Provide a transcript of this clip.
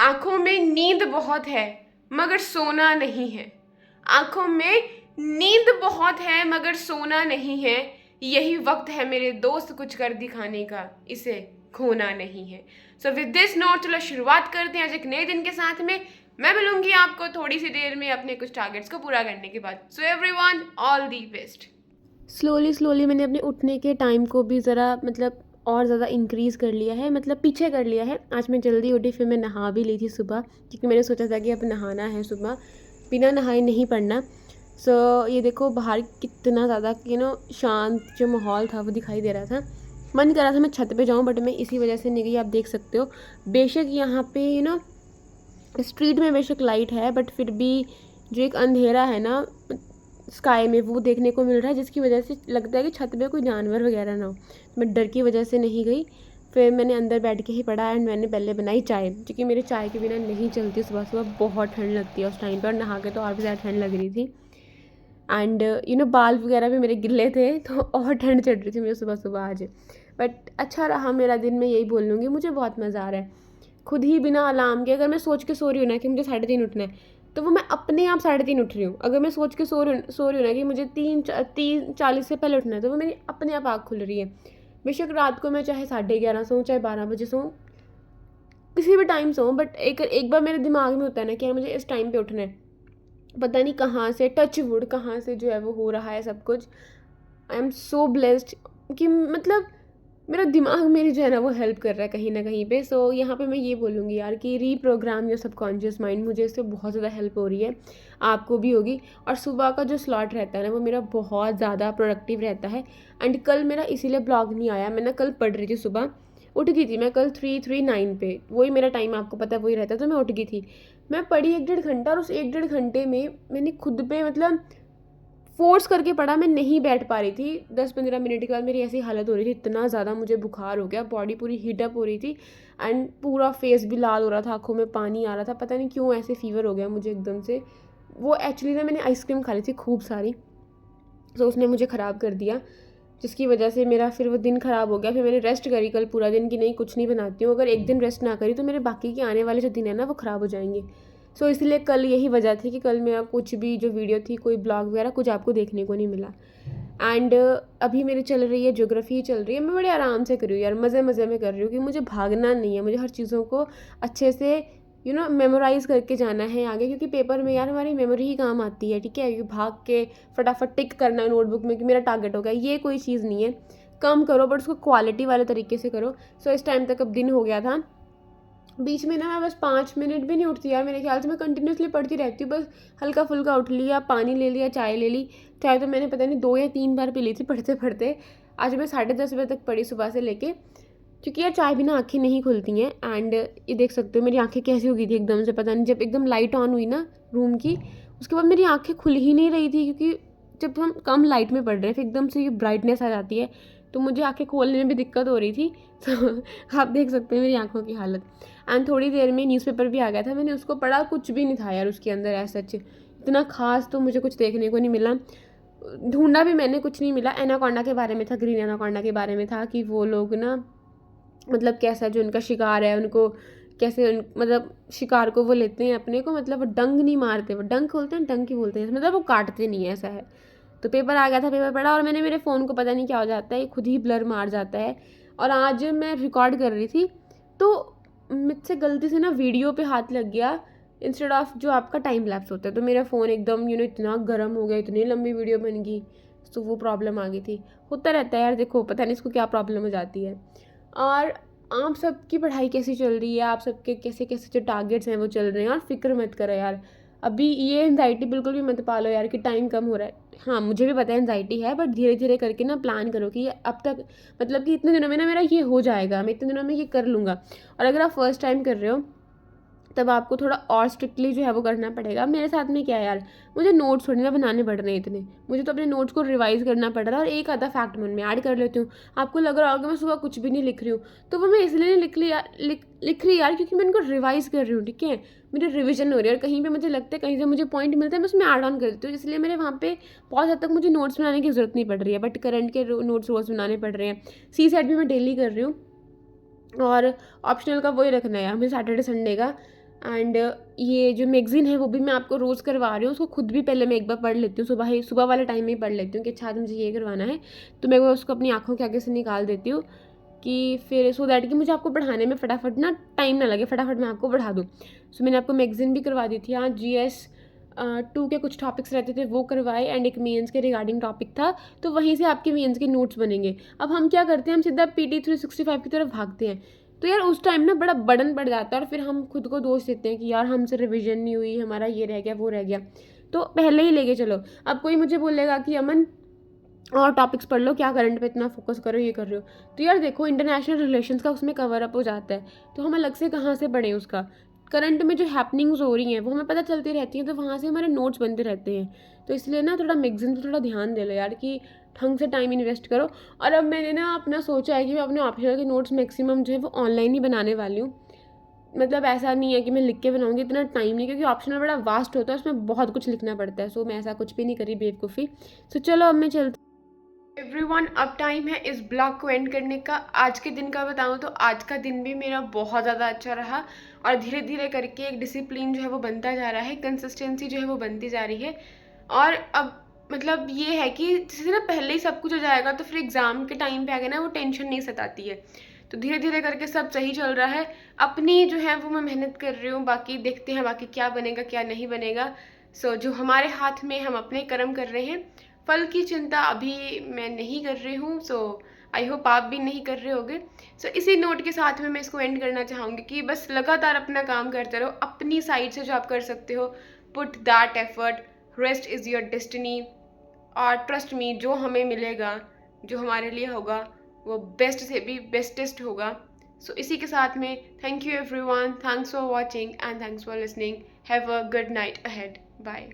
आंखों में नींद बहुत है मगर सोना नहीं है। आंखों में नींद बहुत है मगर सोना नहीं है। यही वक्त है मेरे दोस्त कुछ कर दिखाने का, इसे खोना नहीं है। सो विद दिस नोट चलो शुरुआत करते हैं आज एक नए दिन के साथ में। मैं मिलूंगी आपको थोड़ी सी देर में अपने कुछ टारगेट्स को पूरा करने के बाद। So everyone all the best. Slowly slowly मैंने अपने उठने के टाइम को भी ज़रा और ज़्यादा इंक्रीज़ कर लिया है, पीछे कर लिया है। आज मैं जल्दी उठी, फिर मैं नहा भी ली थी सुबह, क्योंकि मैंने सोचा था कि अब नहाना है सुबह, बिना नहाए नहीं पड़ना। ये देखो बाहर कितना ज़्यादा शांत जो माहौल था वो दिखाई दे रहा था। मन कर रहा था मैं छत पे जाऊँ, बट मैं इसी वजह से नहीं गई। आप देख सकते हो बेशक यहाँ पे स्ट्रीट में बेशक लाइट है, बट फिर भी जो एक अंधेरा है ना स्काई में वो देखने को मिल रहा है, जिसकी वजह से लगता है कि छत पे कोई जानवर वगैरह ना हो। मैं डर की वजह से नहीं गई। फिर मैंने अंदर बैठ के ही पढ़ा एंड मैंने पहले बनाई चाय, क्योंकि मेरी चाय के बिना नहीं चलती। सुबह सुबह बहुत ठंड लगती है उस टाइम पर, और नहा के तो और भी ज़्यादा ठंड लग रही थी। एंड बाल वगैरह भी मेरे गिले थे, तो और ठंड चढ़ रही थी मुझे सुबह सुबह आज। बट अच्छा रहा मेरा दिन, मैं यही बोल लूँगी। मुझे बहुत मज़ा आ रहा है खुद ही बिना अलार्म के। अगर मैं सोच के सो रही हूँ ना कि मुझे 3:30 उठना है, तो वो मैं अपने आप 3:30 उठ रही हूँ। अगर मैं सोच के सो रही हूँ ना कि मुझे 3:40 से पहले उठना है, तो वो मेरी अपने आप आँख खुल रही है। बेशक रात को मैं चाहे 11:30 सोऊँ, चाहे 12 बजे सोऊँ, किसी भी टाइम सोऊँ, बट एक बार मेरे दिमाग में होता है ना कि यार मुझे इस टाइम पे उठना है। पता नहीं कहाँ से, टच वुड कहाँ से जो है वो हो रहा है सब कुछ। आई एम सो ब्लेस्ड कि मेरा दिमाग मेरी जो है ना वो हेल्प कर रहा है कहीं ना कहीं पे। यहाँ पे मैं ये बोलूँगी यार कि रीप्रोग्राम योर सबकॉन्शियस माइंड, मुझे इससे बहुत ज़्यादा हेल्प हो रही है, आपको भी होगी। और सुबह का जो स्लॉट रहता है ना वो मेरा बहुत ज़्यादा प्रोडक्टिव रहता है। एंड कल मेरा इसीलिए ब्लॉग नहीं आया, मैं ना कल पढ़ रही थी, सुबह उठ गई थी मैं कल 3:39 पे, वही मेरा टाइम आपको पता है वही रहता है, तो मैं उठ गई थी। मैं पढ़ी 1-1.5 घंटा, और उस 1-1.5 घंटे में मैंने खुद पे फ़ोर्स करके पढ़ा। मैं नहीं बैठ पा रही थी। 10-15 मिनट के बाद मेरी ऐसी हालत हो रही थी, इतना ज़्यादा मुझे बुखार हो गया, बॉडी पूरी हीट अप हो रही थी एंड पूरा फेस भी लाल हो रहा था, आँखों में पानी आ रहा था। पता नहीं क्यों ऐसे फ़ीवर हो गया मुझे एकदम से। वो एक्चुअली ना मैंने आइसक्रीम खा ली थी खूब सारी, तो उसने मुझे ख़राब कर दिया, जिसकी वजह से मेरा फिर वो दिन ख़राब हो गया। फिर मैंने रेस्ट करी कल पूरा दिन कि नहीं कुछ नहीं बनाती हूँ। अगर एक दिन रेस्ट ना करी तो मेरे बाकी के आने वाले जो दिन है ना वो ख़राब हो जाएंगे। इसलिए कल यही वजह थी कि कल मेरा कुछ भी जो वीडियो थी, कोई ब्लॉग वगैरह कुछ आपको देखने को नहीं मिला। एंड अभी मेरी चल रही है ज्योग्राफी चल रही है, मैं बड़े आराम से कर रही हूँ यार, मज़े मज़े में कर रही हूँ कि मुझे भागना नहीं है, मुझे हर चीज़ों को अच्छे से मेमोराइज़ करके जाना है आगे, क्योंकि पेपर में यार हमारी मेमोरी ही काम आती है। ठीक है, ये भाग के फटाफट टिक करना नोटबुक में कि मेरा टारगेट हो गया, ये कोई चीज़ नहीं है। कम करो बट उसको क्वालिटी वाले तरीके से करो। इस टाइम तक अब दिन हो गया था, बीच में ना मैं बस 5 मिनट भी नहीं उठती यार, मेरे ख्याल से मैं कंटिन्यूसली पढ़ती रहती हूँ। बस हल्का फुल्का उठ लिया, पानी ले लिया, चाय ले ली। चाय तो मैंने पता नहीं 2 या 3 बार पी ली थी पढ़ते पढ़ते। आज मैं 10:30 बजे तक पढ़ी सुबह से लेके, क्योंकि यार चाय बिना आँखें नहीं खुलती हैं। एंड ये देख सकते हो मेरी आँखें कैसी हो गई थी एकदम से, पता नहीं जब एकदम लाइट ऑन हुई ना रूम की, उसके बाद मेरी आँखें खुल ही नहीं रही थी, क्योंकि जब हम कम लाइट में पढ़ रहे हैं फिर एकदम से ये ब्राइटनेस आ जाती है, तो मुझे आँखें खोलने में भी दिक्कत हो रही थी। तो आप देख सकते हैं मेरी आँखों की हालत। एंड थोड़ी देर में न्यूज़पेपर भी आ गया था, मैंने उसको पढ़ा, कुछ भी नहीं था यार उसके अंदर ऐसा सच इतना खास तो मुझे कुछ देखने को नहीं मिला। ढूंढा भी मैंने, कुछ नहीं मिला। एनाकोंडा के बारे में था, ग्रीन एनाकोंडा के बारे में था कि वो लोग ना कैसा जो उनका शिकार है उनको कैसे शिकार को वो लेते हैं अपने को, वो डंग नहीं मारते, वो डंक बोलते हैं, डंक ही बोलते हैं, वो काटते नहीं है, ऐसा है। तो पेपर आ गया था, पेपर पढ़ा, और मैंने मेरे फ़ोन को पता नहीं क्या हो जाता है, ये खुद ही ब्लर मार जाता है। और आज मैं रिकॉर्ड कर रही थी तो मुझसे गलती से ना वीडियो पे हाथ लग गया इंस्टेड ऑफ जो आपका टाइम लैप्स होता है, तो मेरा फ़ोन एकदम इतना गर्म हो गया, इतनी लंबी वीडियो बन गई, तो वो प्रॉब्लम आ गई थी। होता रहता है यार, देखो पता नहीं इसको क्या प्रॉब्लम हो जाती है। और आप सबकी पढ़ाई कैसी चल रही है, आप सबके कैसे कैसे जो टारगेट्स हैं वो चल रहे हैं, और फिक्र मत करो यार। अभी ये एंजाइटी बिल्कुल भी मत पालो यार कि टाइम कम हो रहा है। हाँ मुझे भी पता है एंजाइटी है, बट धीरे धीरे करके ना प्लान करो कि अब तक कि इतने दिनों में ना मेरा ये हो जाएगा, मैं इतने दिनों में ये कर लूँगा। और अगर आप फर्स्ट टाइम कर रहे हो तब आपको थोड़ा और स्ट्रिक्टली जो है वो करना पड़ेगा। मेरे साथ में क्या है यार, मुझे नोट्स थोड़ी ना बनाने पड़ रहे हैं इतने, मुझे तो अपने नोट्स को रिवाइज़ करना पड़ रहा है, और एक आधा फैक्ट मन में ऐड कर लेती हूँ। आपको लग रहा होगा मैं सुबह कुछ भी नहीं लिख रही हूँ, तो वो मैं इसलिए नहीं लिख रही यार क्योंकि मैं उनको रिवाइज़ कर रही हूँ। ठीक है, मेरी रिविजन हो रही है, और कहीं पर मुझे लगता है, कहीं से मुझे पॉइंट मिलता है, मैं उसमें ऐड ऑन कर देती हूँ, इसलिए मेरे वहाँ पर बहुत हद तक मुझे नोट्स बनाने की ज़रूरत नहीं पड़ रही है। बट करंट के नोट्स रोज़ बनाने पड़ रहे हैं। सी सेट भी मैं डेली कर रही हूँ, और ऑप्शनल का वही रखना है यार मुझे, सैटरडे संडे का। एंड ये जो मैगज़ीन है वो भी मैं आपको रोज़ करवा रही हूँ, उसको खुद भी पहले मैं एक बार पढ़ लेती हूँ, सुबह वाले टाइम में ही पढ़ लेती हूँ कि अच्छा आज मुझे ये करवाना है, तो मैं वो उसको अपनी आँखों के आगे से निकाल देती हूँ कि फिर सो दैट कि मुझे आपको पढ़ाने में फटाफट ना टाइम ना लगे, फटाफट मैं आपको पढ़ा दूँ। सो मैंने आपको मैगज़ीन भी करवा दी थी। आज GS 2 के कुछ टॉपिक्स रहते थे वो करवाए एंड एक मेंस के रिगार्डिंग टॉपिक था, तो वहीं से आपके मेंस के नोट्स बनेंगे। अब हम क्या करते हैं, हम सीधा PT 365 की तरफ भागते हैं, तो यार उस टाइम ना बड़ा बर्डन पड़ जाता है और फिर हम खुद को दोष देते हैं कि यार हमसे रिविजन नहीं हुई, हमारा ये रह गया वो रह गया, तो पहले ही लेके चलो। अब कोई मुझे बोलेगा कि अमन और टॉपिक्स पढ़ लो, क्या करंट पे इतना फोकस करो, ये कर रहे हो, तो यार देखो इंटरनेशनल रिलेशंस का उसमें कवर अप हो जाता है, तो हम अलग से कहाँ से पढ़ें उसका। करंट में जो हैपनिंग्स हो रही हैं वो हमें पता चलती रहती हैं, तो वहाँ से हमारे नोट्स बनते रहते हैं। तो इसलिए ना थोड़ा मैगज़ीन पे थोड़ा ध्यान दे लो यार कि ढंग से टाइम इन्वेस्ट करो। और अब मैंने ना अपना सोचा है कि मैं अपने ऑप्शनल के नोट्स मैक्सिमम जो है वो ऑनलाइन ही बनाने वाली हूँ। मतलब ऐसा नहीं है कि मैं लिख के बनाऊंगी, इतना टाइम नहीं, क्योंकि ऑप्शनल बड़ा वास्ट होता है, उसमें बहुत कुछ लिखना पड़ता है। सो मैं ऐसा कुछ भी नहीं करी बेवकूफ़ी। सो चलो अब मैं चलती। एवरीवन, अब टाइम है इस ब्लॉग को एंड करने का। आज के दिन का बताऊं तो आज का दिन भी मेरा बहुत ज़्यादा अच्छा रहा और धीरे धीरे करके एक डिसिप्लिन जो है वो बनता जा रहा है, कंसिस्टेंसी जो है वो बनती जा रही है। और अब मतलब ये है कि जैसे ना पहले ही सब कुछ हो जाएगा तो फिर एग्ज़ाम के टाइम पे आगे ना वो टेंशन नहीं सताती है। तो धीरे धीरे करके सब सही चल रहा है। अपनी जो है वो मैं मेहनत कर रही हूँ, बाकी देखते हैं बाकी क्या बनेगा क्या नहीं बनेगा। सो जो हमारे हाथ में, हम अपने कर्म कर रहे हैं, फल की चिंता अभी मैं नहीं कर रही हूँ। सो आई होप आप भी नहीं कर रहे होगे। सो इसी नोट के साथ में मैं इसको एंड करना चाहूँगी कि बस लगातार अपना काम करते रहो, अपनी साइड से जो आप कर सकते हो, put that effort, rest is your destiny. और ट्रस्ट मी, जो हमें मिलेगा, जो हमारे लिए होगा, वो बेस्ट से भी बेस्टेस्ट होगा। सो इसी के साथ में thank you everyone, thanks for watching and thanks for listening. Have a good night ahead. Bye.